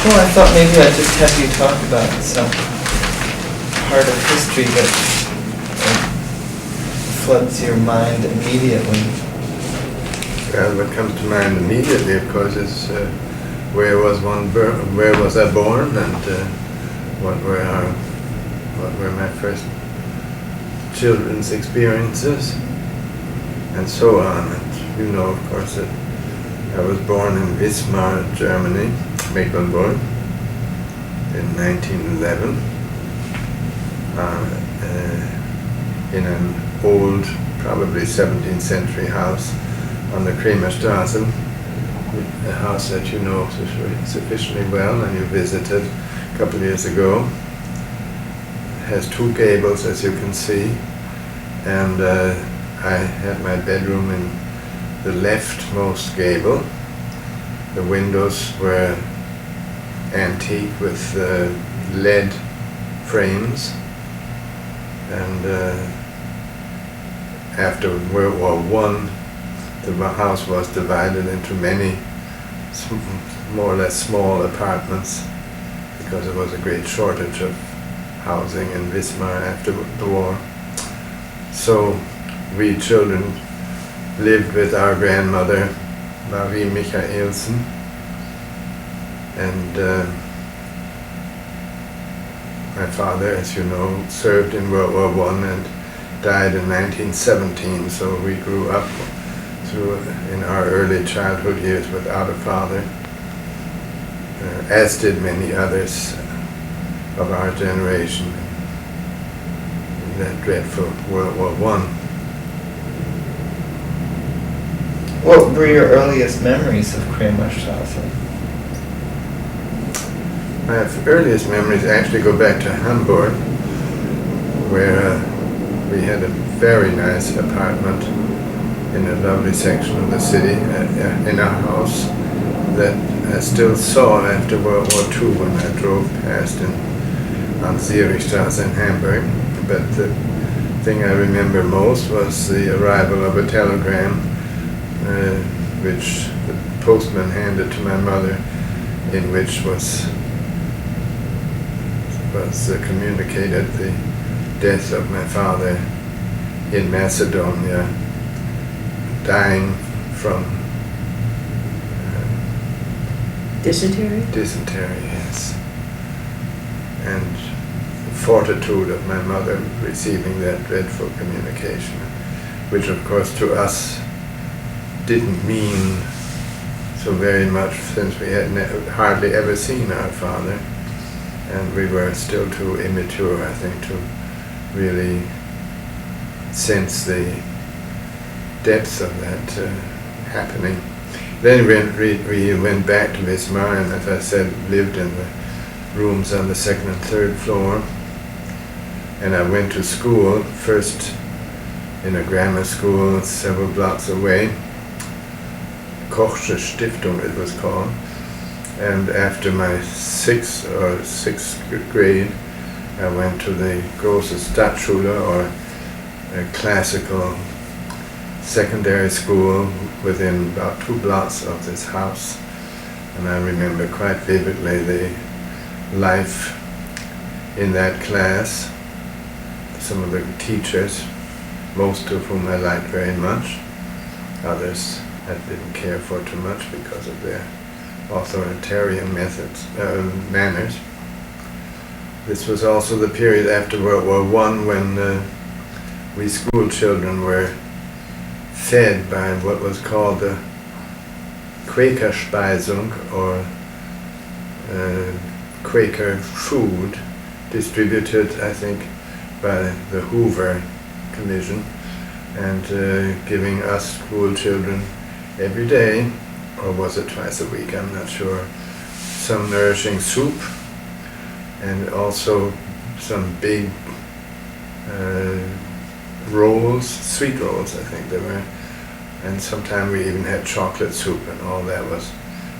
Well, I thought maybe I'd just have you talk about some part of history that floods your mind immediately. Well, what comes to mind immediately, of course, is where was I born, and what were my first children's experiences, and so on. And you know, of course, that I was born in Wismar, Germany, Mecklenburg, in 1911, in an old, probably 17th century house on the Kremerstraße, a house that you know sufficiently well and you visited a couple of years ago. It has two gables, as you can see, and I had my bedroom in the leftmost gable. The windows were antique with lead frames, and after World War I, the house was divided into many more or less small apartments because there was a great shortage of housing in Wismar after the war. So we children lived with our grandmother, Marie Michaelsen, and my father, as you know, served in World War I and died in 1917, so we grew up in our early childhood years without a father, as did many others of our generation in that dreadful World War I. What were your earliest memories of Kremerstraße? My earliest memories actually go back to Hamburg, where we had a very nice apartment in a lovely section of the city, in a house that I still saw after World War II when I drove past on Zerichstraße in Hamburg. But the thing I remember most was the arrival of a telegram which the postman handed to my mother, in which was communicated the death of my father in Macedonia, dying from dysentery? Dysentery, yes. And the fortitude of my mother receiving that dreadful communication, which of course to us didn't mean so very much, since we had hardly ever seen our father, and we were still too immature, I think, to really sense the depths of that happening. Then we went back to Wismar, and as I said, lived in the rooms on the second and third floor. And I went to school, first in a grammar school several blocks away, Kochsche Stiftung it was called. And after my sixth grade, I went to the Große Stadtschule, or a classical secondary school within about 2 blocks of this house. And I remember quite vividly the life in that class, some of the teachers, most of whom I liked very much, others I didn't care for too much because of their authoritarian manners. This was also the period after World War I when we school children were fed by what was called the Quakerspeisung, or Quaker food, distributed, I think, by the Hoover Commission, and giving us school children every day, or was it twice a week, I'm not sure, some nourishing soup, and also some big rolls, sweet rolls I think they were, and sometimes we even had chocolate soup, and all that was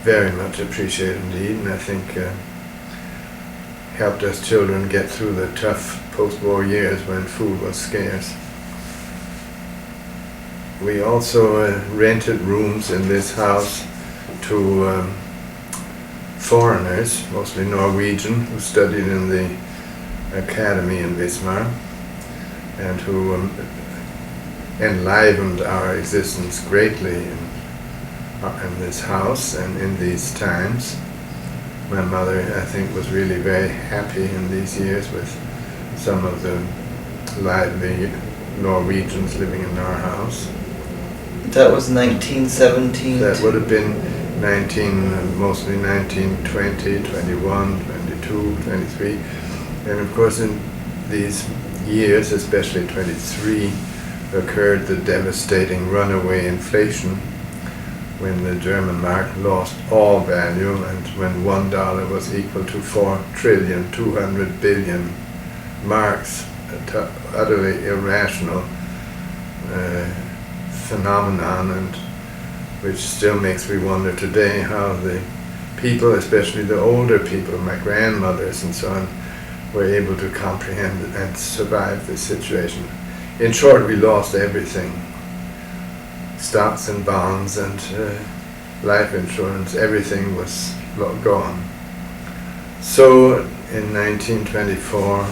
very much appreciated indeed, and I think helped us children get through the tough post-war years when food was scarce. We also rented rooms in this house to foreigners, mostly Norwegian, who studied in the academy in Wismar and who enlivened our existence greatly in this house and in these times. My mother, I think, was really very happy in these years with some of the lively Norwegians living in our house. That was 1917. That would have been mostly 1920, 21, 22, 23. And of course in these years, especially 23, occurred the devastating runaway inflation when the German mark lost all value and when $1 was equal to 4,200,000,000,000 marks, an utterly irrational phenomenon, and which still makes me wonder today how the people, especially the older people, my grandmothers and so on, were able to comprehend and survive this situation. In short, we lost everything. Stocks and bonds and life insurance, everything was gone. So in 1924,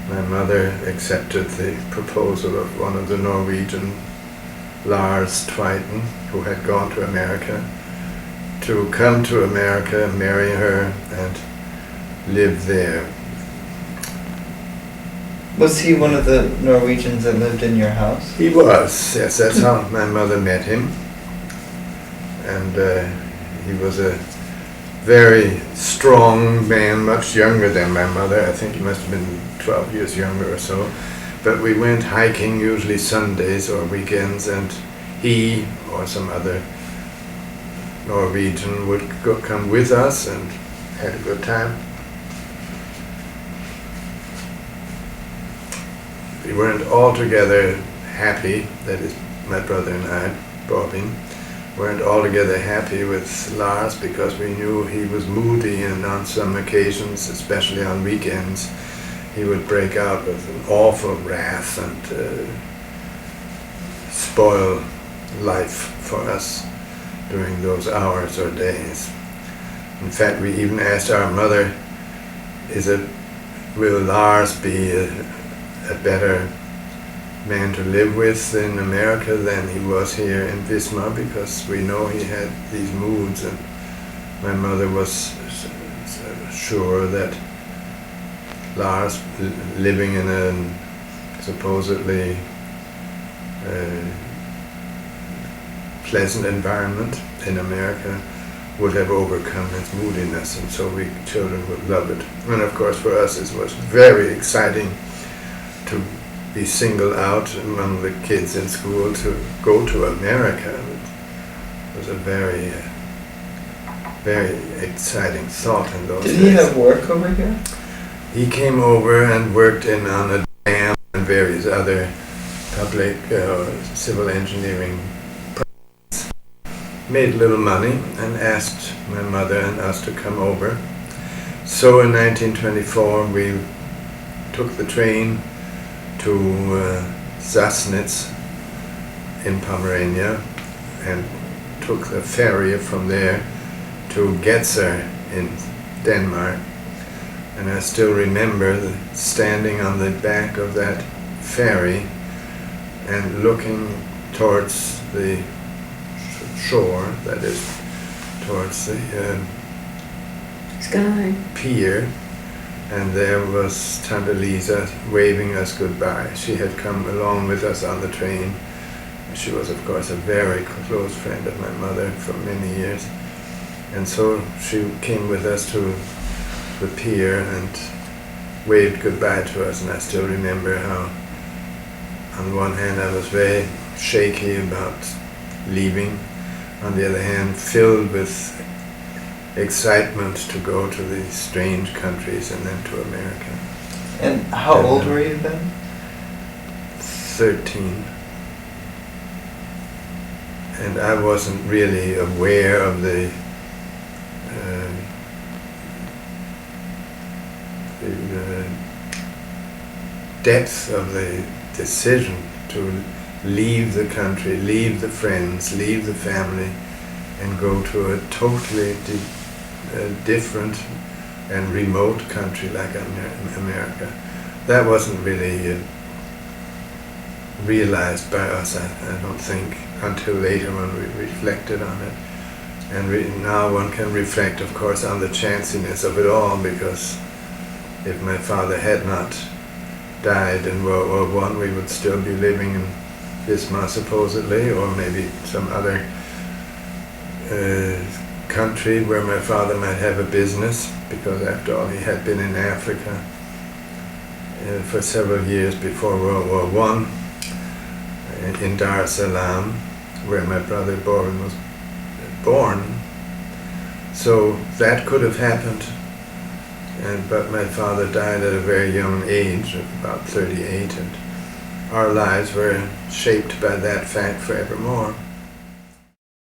my mother accepted the proposal of one of the Norwegian, Lars Twyton, who had gone to America, to come to America, marry her, and live there. Was he one of the Norwegians that lived in your house? He was, yes, that's how my mother met him. And he was a very strong man, much younger than my mother. I think he must have been 12 years younger or so. But we went hiking usually Sundays or weekends, and he or some other Norwegian would come with us and had a good time. We weren't altogether happy, that is my brother and I, Bobbin, weren't altogether happy with Lars because we knew he was moody, and on some occasions, especially on weekends, he would break out with an awful wrath and spoil life for us during those hours or days. In fact, we even asked our mother, will Lars be a better man to live with in America than he was here in Wismar, because we know he had these moods, and my mother was sure that Lars, living in a supposedly pleasant environment in America, would have overcome his moodiness, and so we children would love it. And of course for us it was very exciting to be singled out among the kids in school to go to America. It was a very, very exciting thought in those days. Did he have work over here? He came over and worked on a dam and various other public civil engineering projects. Made little money and asked my mother and us to come over. So in 1924 we took the train to Sassnitz in Pomerania and took the ferry from there to Gedser in Denmark. And I still remember standing on the back of that ferry and looking towards the shore, that is, towards the Sky. pier, and there was Tante Lisa waving us goodbye. She had come along with us on the train. She was, of course, a very close friend of my mother for many years. And so she came with us to the pier and waved goodbye to us, and I still remember how on one hand I was very shaky about leaving, on the other hand filled with excitement to go to these strange countries and then to America. And how old were you then? 13. And I wasn't really aware of the depth of the decision to leave the country, leave the friends, leave the family, and go to a totally different and remote country like America. That wasn't really realized by us, I don't think, until later when we reflected on it. And now one can reflect, of course, on the chanciness of it all, because if my father had not died in World War I, we would still be living in Bismarck supposedly, or maybe some other country where my father might have a business, because after all he had been in Africa for several years before World War I, in Dar es Salaam, where my brother Borin was born. So that could have happened, but my father died at a very young age, of about 38, and our lives were shaped by that fact forevermore.